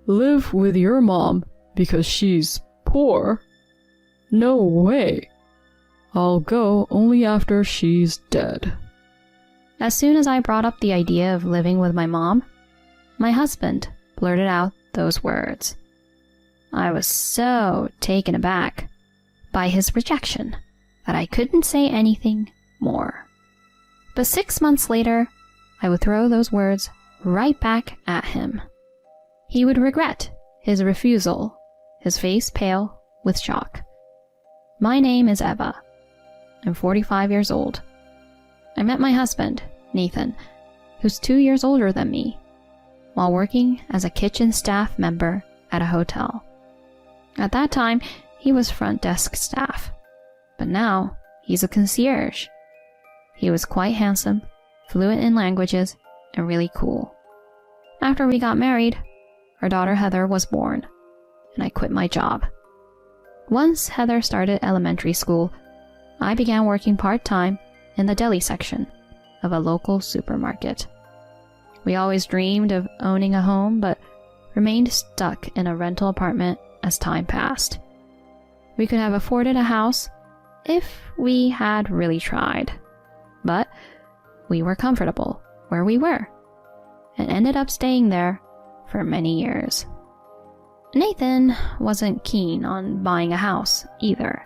Live with your mom because she's poor? No way. I'll go only after she's dead. As soon as I brought up the idea of living with my mom, my husband blurted out those words. I was so taken aback by his rejection that I couldn't say anything more. But 6 months later, I would throw those words right back at him. He would regret his refusal, his face pale with shock. My name is Eva. I'm 45 years old. I met my husband, Nathan, who's 2 years older than me, while working as a kitchen staff member at a hotel. At that time, he was front desk staff, but now he's a concierge. He was quite handsome, fluent in languages, and really cool. After we got married, our daughter Heather was born, and I quit my job. Once Heather started elementary school, I began working part-time in the deli section of a local supermarket. We always dreamed of owning a home, but remained stuck in a rental apartment as time passed. We could have afforded a house if we had really tried, but we were comfortable where we were and ended up staying there for many years. Nathan wasn't keen on buying a house either.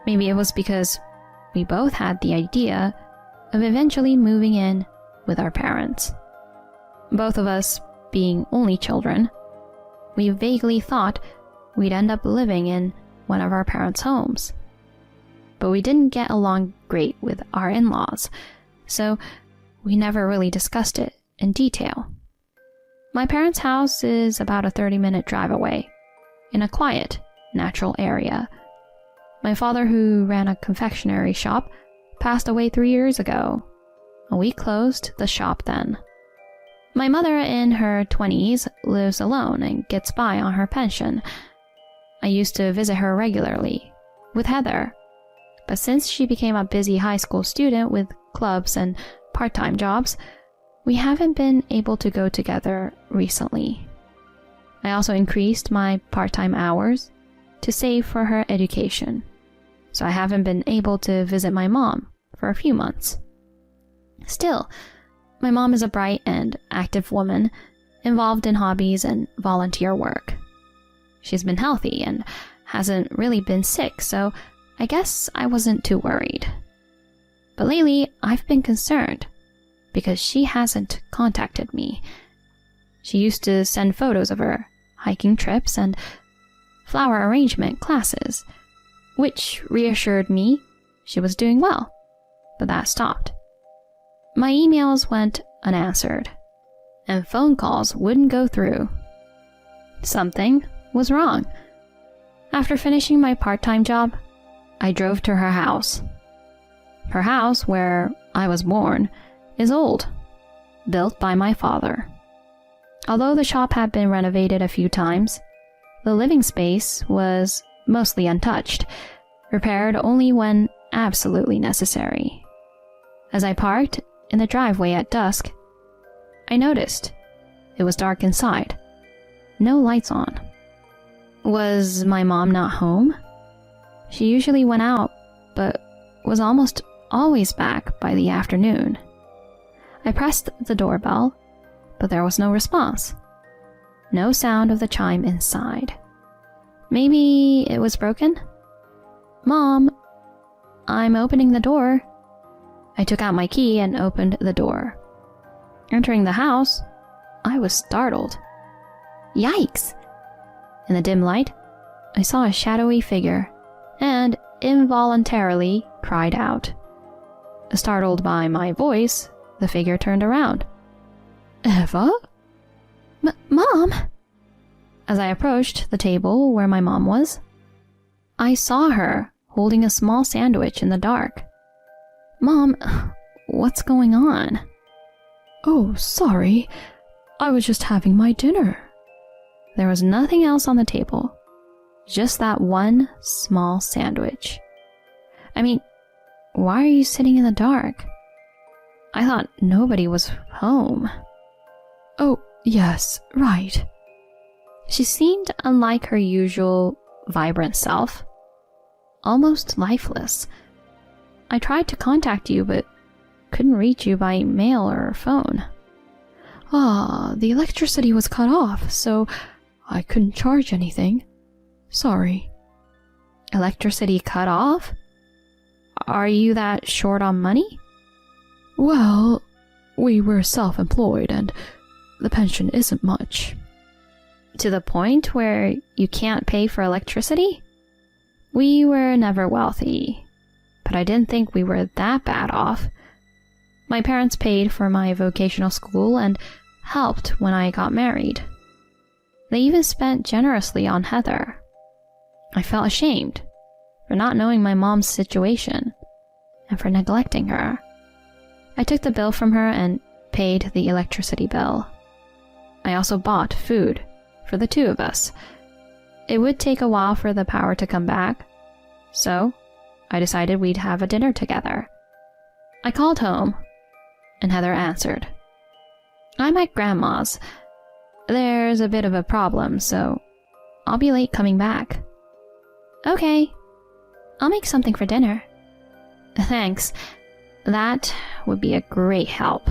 Maybe it was because we both had the idea of eventually moving in with our parents. Both of us being only children, we vaguely thought we'd end up living in one of our parents' homes. But we didn't get along great with our in-laws, so we never really discussed it in detail. My parents' house is about a 30-minute drive away, in a quiet, natural area. My father, who ran a confectionery shop, passed away 3 years ago, and we closed the shop then. My mother, in her 20s, lives alone and gets by on her pension. I used to visit her regularly, with Heather, but since she became a busy high school student with clubs and part-time jobs, we haven't been able to go together recently. I also increased my part-time hours to save for her education, so I haven't been able to visit my mom for a few months. Still, my mom is a bright and active woman, involved in hobbies and volunteer work. She's been healthy and hasn't really been sick, so I guess I wasn't too worried. But lately, I've been concerned because she hasn't contacted me. She used to send photos of her hiking trips and flower arrangement classes, which reassured me she was doing well, but that stopped. My emails went unanswered, and phone calls wouldn't go through. Something was wrong. After finishing my part-time job, I drove to her house. Her house, where I was born, is old, built by my father. Although the shop had been renovated a few times, the living space was mostly untouched, repaired only when absolutely necessary. As I parked in the driveway at dusk, I noticed it was dark inside, no lights on. Was my mom not home? She usually went out, but was almost always back by the afternoon. I pressed the doorbell, but there was no response. No sound of the chime inside. Maybe it was broken? Mom, I'm opening the door. I took out my key and opened the door. Entering the house, I was startled. Yikes! In the dim light, I saw a shadowy figure and involuntarily cried out. Startled by my voice, the figure turned around. Eva? Mom? As I approached the table where my mom was, I saw her holding a small sandwich in the dark. Mom, what's going on? Oh, sorry. I was just having my dinner. There was nothing else on the table, just that one small sandwich. I mean, why are you sitting in the dark? I thought nobody was home. Oh, yes, right. She seemed unlike her usual vibrant self, almost lifeless. I tried to contact you, but couldn't reach you by mail or phone. The electricity was cut off, so I couldn't charge anything. Sorry. Electricity cut off? Are you that short on money? Well, we were self-employed and the pension isn't much. To the point where you can't pay for electricity? We were never wealthy, but I didn't think we were that bad off. My parents paid for my vocational school and helped when I got married. They even spent generously on Heather. I felt ashamed for not knowing my mom's situation and for neglecting her. I took the bill from her and paid the electricity bill. I also bought food for the two of us. It would take a while for the power to come back, so I decided we'd have a dinner together. I called home, and Heather answered. I'm at Grandma's. There's a bit of a problem, so I'll be late coming back. Okay, I'll make something for dinner. Thanks, that would be a great help.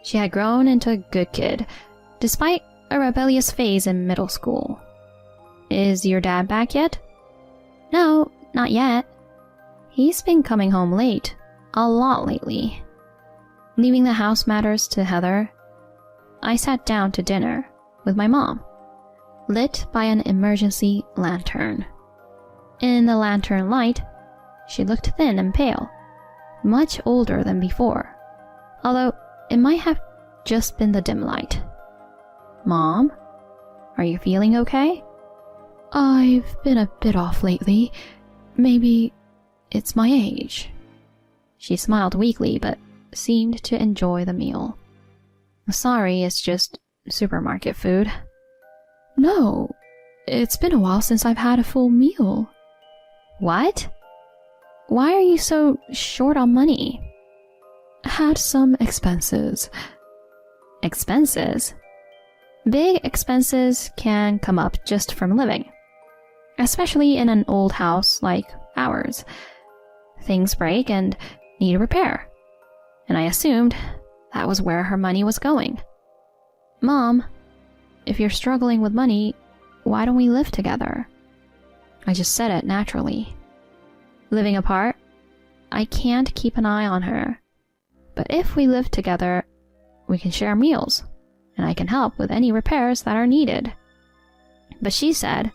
She had grown into a good kid, despite a rebellious phase in middle school. Is your dad back yet? No, not yet. He's been coming home late, a lot lately. Leaving the house matters to Heather, I sat down to dinner with my mom, lit by an emergency lantern. In the lantern light, she looked thin and pale, much older than before, although it might have just been the dim light. Mom, are you feeling okay? I've been a bit off lately. Maybe it's my age. She smiled weakly, but seemed to enjoy the meal. Sorry, it's just supermarket food. No, it's been a while since I've had a full meal. What? Why are you so short on money? Had some expenses. Expenses? Big expenses can come up just from living, especially in an old house like ours. Things break and need repair, and I assumed that was where her money was going. Mom, if you're struggling with money, why don't we live together? I just said it naturally. Living apart, I can't keep an eye on her, but if we live together, we can share meals, and I can help with any repairs that are needed. But she said,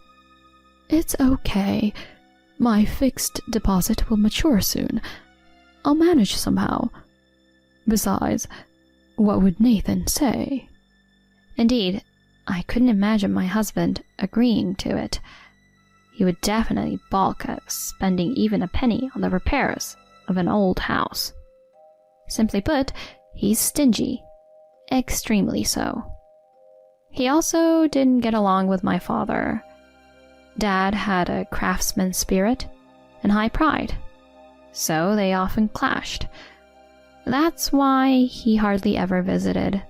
It's okay. My fixed deposit will mature soon. I'll manage somehow. Besides, what would Nathan say? Indeed, I couldn't imagine my husband agreeing to it. He would definitely balk at spending even a penny on the repairs of an old house. Simply put, he's stingy. Extremely so. He also didn't get along with my father. Dad had a craftsman spirit and high pride, so they often clashed. That's why he hardly ever visited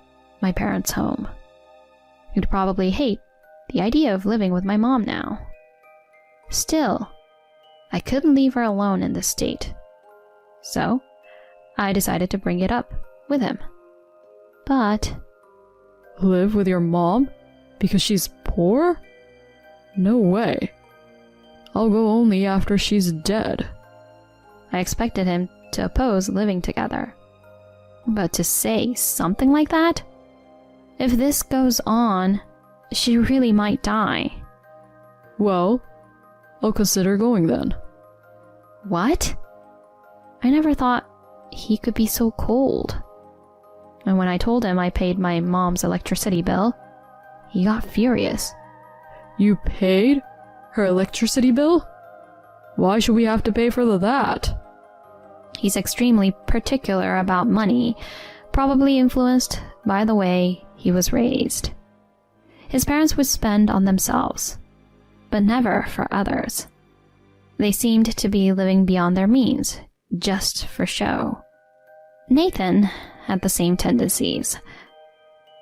my parents' home. He'd probably hate the idea of living with my mom now. Still, I couldn't leave her alone in this state, so I decided to bring it up with him. But... Live with your mom? Because she's poor? No way. I'll go only after she's dead. I expected him to oppose living together. But to say something like that? If this goes on, she really might die. Well, I'll consider going then. What? I never thought he could be so cold. And when I told him I paid my mom's electricity bill, he got furious. You paid her electricity bill? Why should we have to pay for that? He's extremely particular about money, probably influenced by the way he was raised. His parents would spend on themselves, but never for others. They seemed to be living beyond their means, just for show. Nathan had the same tendencies.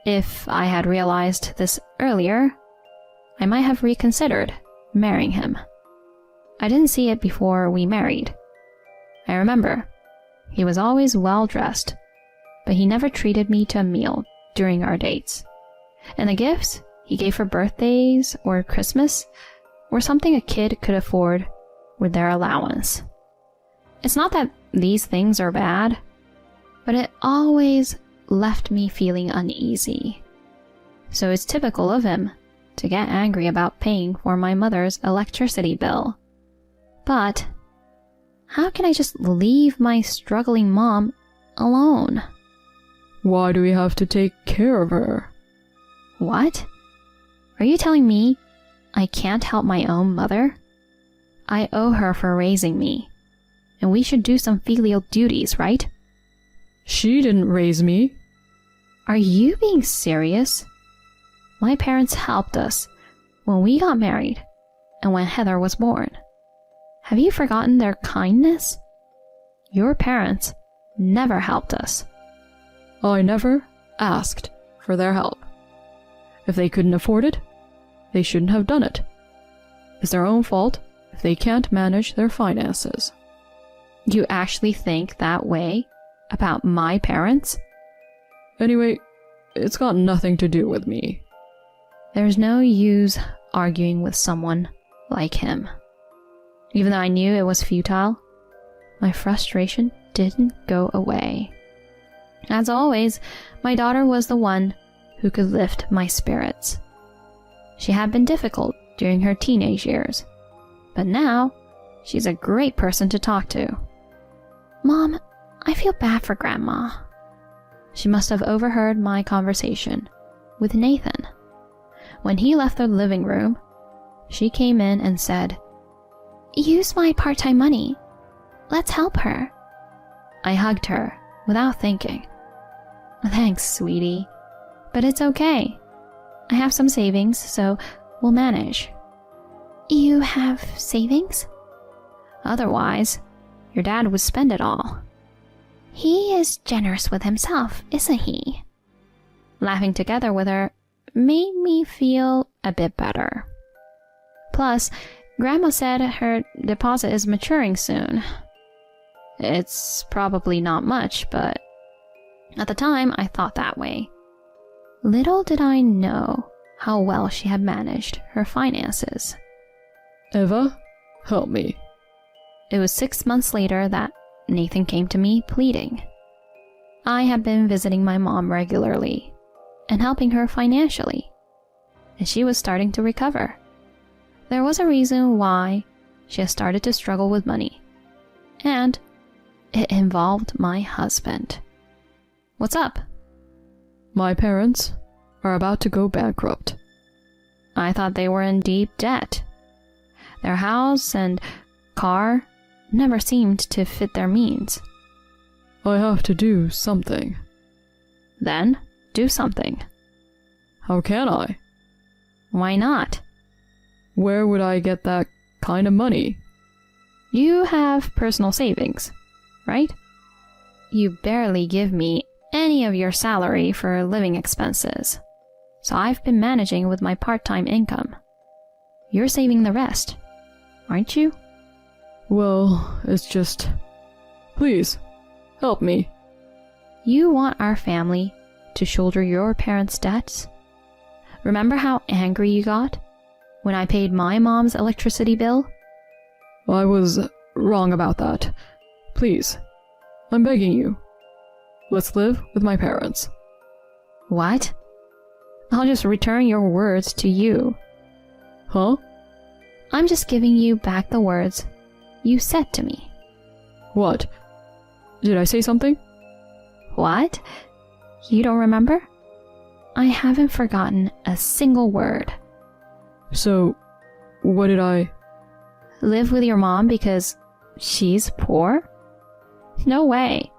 If I had realized this earlier, I might have reconsidered marrying him. I didn't see it before we married. I remember, he was always well dressed, but he never treated me to a meal during our dates. And the gifts he gave for birthdays or Christmas were something a kid could afford with their allowance. It's not that these things are bad, but it always left me feeling uneasy. So it's typical of him to get angry about paying for my mother's electricity bill. But how can I just leave my struggling mom alone? Why do we have to take care of her? What? Are you telling me I can't help my own mother? I owe her for raising me, and we should do some filial duties, right? She didn't raise me. Are you being serious? My parents helped us when we got married and when Heather was born. Have you forgotten their kindness? Your parents never helped us. I never asked for their help. If they couldn't afford it, they shouldn't have done it. It's their own fault if they can't manage their finances. You actually think that way about my parents? Anyway, it's got nothing to do with me. There's no use arguing with someone like him. Even though I knew it was futile, my frustration didn't go away. As always, my daughter was the one who could lift my spirits. She had been difficult during her teenage years, but now she's a great person to talk to. Mom, I feel bad for Grandma. She must have overheard my conversation with Nathan. When he left the living room, she came in and said, "Use my part-time money. Let's help her." I hugged her without thinking. Thanks, sweetie, but it's okay. I have some savings, so we'll manage. You have savings? Otherwise, your dad would spend it all. He is generous with himself, isn't he? Laughing together with her made me feel a bit better. Plus, Grandma said her deposit is maturing soon. It's probably not much, but at the time I thought that way. Little did I know how well she had managed her finances. Eva, help me. It was 6 months later that Nathan came to me pleading. I had been visiting my mom regularly and helping her financially, and she was starting to recover. There was a reason why she had started to struggle with money, and it involved my husband. What's up? My parents are about to go bankrupt. I thought they were in deep debt. Their house and car never seemed to fit their means. I have to do something. Then, do something. How can I? Why not? Where would I get that kind of money? You have personal savings, right? You barely give me any of your salary for living expenses, so I've been managing with my part-time income. You're saving the rest, aren't you? Well, it's just... Please, help me. You want our family to shoulder your parents' debts? Remember how angry you got when I paid my mom's electricity bill? I was wrong about that. Please, I'm begging you. Let's live with my parents. What? I'll just return your words to you. Huh? I'm just giving you back the words you said to me. What? Did I say something? What? You don't remember? I haven't forgotten a single word. So, what did I... Live with your mom because she's poor? No way.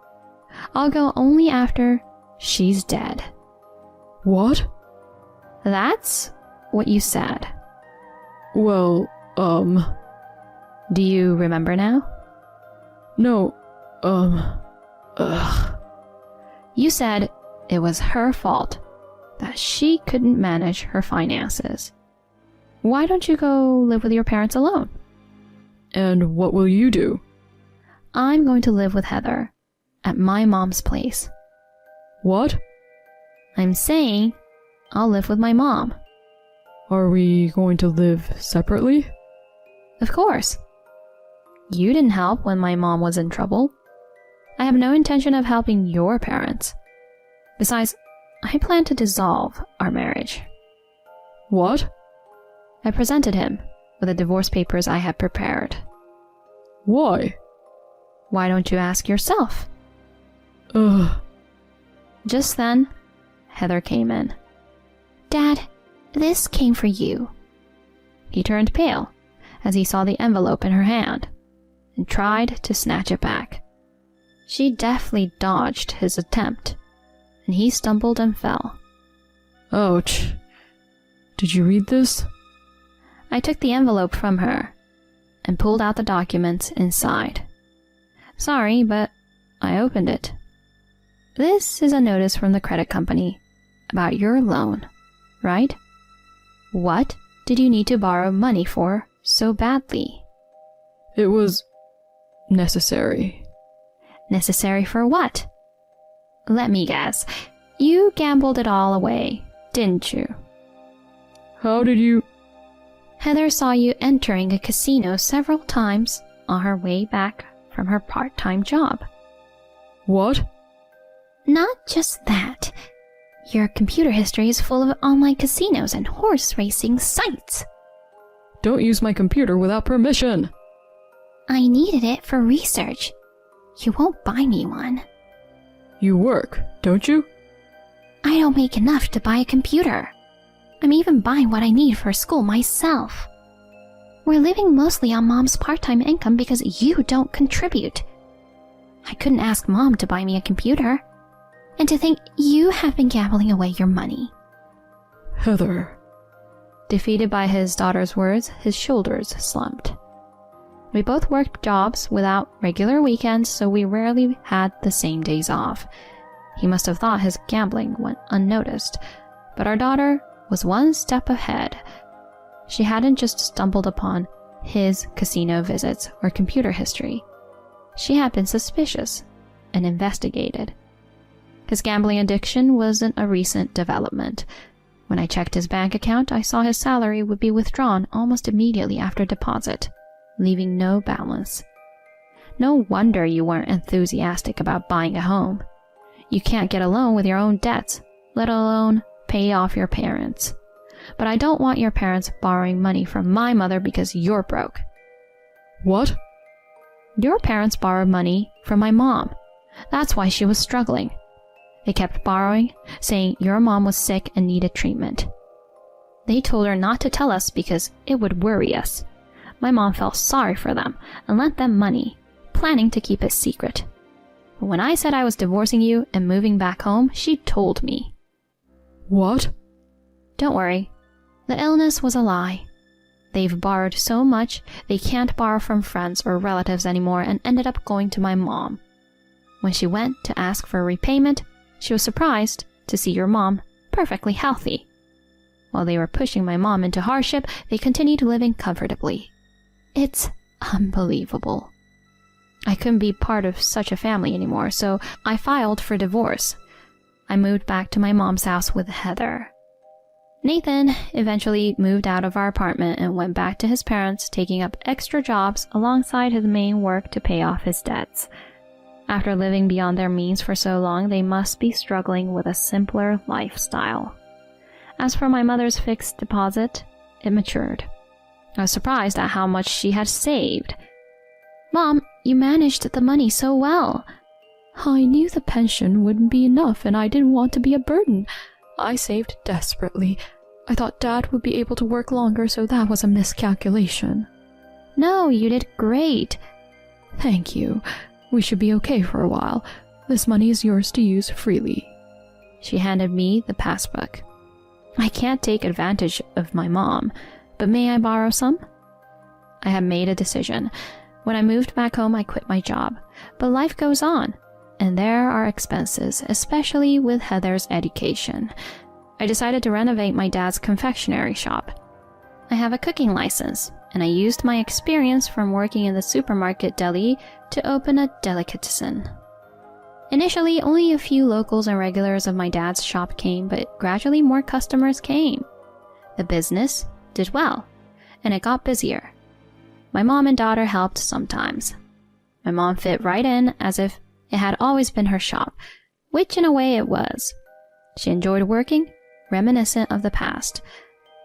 I'll go only after she's dead. What? That's what you said. Well, Do you remember now? No, You said it was her fault that she couldn't manage her finances. Why don't you go live with your parents alone? And what will you do? I'm going to live with Heather at my mom's place. What? I'm saying I'll live with my mom. Are we going to live separately? Of course. You didn't help when my mom was in trouble. I have no intention of helping your parents. Besides, I plan to dissolve our marriage. What? I presented him with the divorce papers I had prepared. Why? Why don't you ask yourself? Ugh. Just then, Heather came in. Dad, this came for you. He turned pale as he saw the envelope in her hand and tried to snatch it back. She deftly dodged his attempt, and he stumbled and fell. Ouch. Did you read this? I took the envelope from her and pulled out the documents inside. Sorry, but I opened it. This is a notice from the credit company about your loan, right? What did you need to borrow money for so badly? It was necessary. Necessary for what? Let me guess. You gambled it all away, didn't you? How did you... Heather saw you entering a casino several times on her way back from her part-time job. What? Not just that. Your computer history is full of online casinos and horse racing sites. Don't use my computer without permission. I needed it for research. You won't buy me one. You work, don't you? I don't make enough to buy a computer. I'm even buying what I need for school myself. We're living mostly on Mom's part-time income because you don't contribute. I couldn't ask Mom to buy me a computer. And to think you have been gambling away your money. Heather. Defeated by his daughter's words, his shoulders slumped. We both worked jobs without regular weekends, so we rarely had the same days off. He must have thought his gambling went unnoticed, but our daughter was one step ahead. She hadn't just stumbled upon his casino visits or computer history. She had been suspicious and investigated. His gambling addiction wasn't a recent development. When I checked his bank account, I saw his salary would be withdrawn almost immediately after deposit, leaving no balance. No wonder you weren't enthusiastic about buying a home. You can't get a loan with your own debts, let alone pay off your parents. But I don't want your parents borrowing money from my mother because you're broke. What? Your parents borrowed money from my mom. That's why she was struggling. They kept borrowing, saying your mom was sick and needed treatment. They told her not to tell us because it would worry us. My mom felt sorry for them and lent them money, planning to keep it secret. But when I said I was divorcing you and moving back home, she told me. What? Don't worry. The illness was a lie. They've borrowed so much, they can't borrow from friends or relatives anymore and ended up going to my mom. When she went to ask for repayment, she was surprised to see your mom perfectly healthy. While they were pushing my mom into hardship, they continued living comfortably. It's unbelievable. I couldn't be part of such a family anymore, so I filed for divorce. I moved back to my mom's house with Heather. Nathan eventually moved out of our apartment and went back to his parents, taking up extra jobs alongside his main work to pay off his debts. After living beyond their means for so long, they must be struggling with a simpler lifestyle. As for my mother's fixed deposit, it matured. I was surprised at how much she had saved. Mom, you managed the money so well. I knew the pension wouldn't be enough and I didn't want to be a burden. I saved desperately. I thought Dad would be able to work longer, so that was a miscalculation. No, you did great. Thank you. We should be okay for a while. This money is yours to use freely. She handed me the passbook. I can't take advantage of my mom, but may I borrow some? I had made a decision. When I moved back home, I quit my job. But life goes on, and there are expenses, especially with Heather's education. I decided to renovate my dad's confectionery shop. I have a cooking license, and I used my experience from working in the supermarket deli to open a delicatessen. Initially, only a few locals and regulars of my dad's shop came, but gradually more customers came. The business did well, and it got busier. My mom and daughter helped sometimes. My mom fit right in as if it had always been her shop, which in a way it was. She enjoyed working, reminiscent of the past.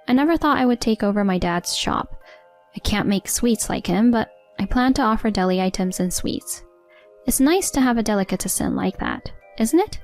I never thought I would take over my dad's shop. I can't make sweets like him, but I plan to offer deli items and sweets. It's nice to have a delicatessen like that, isn't it?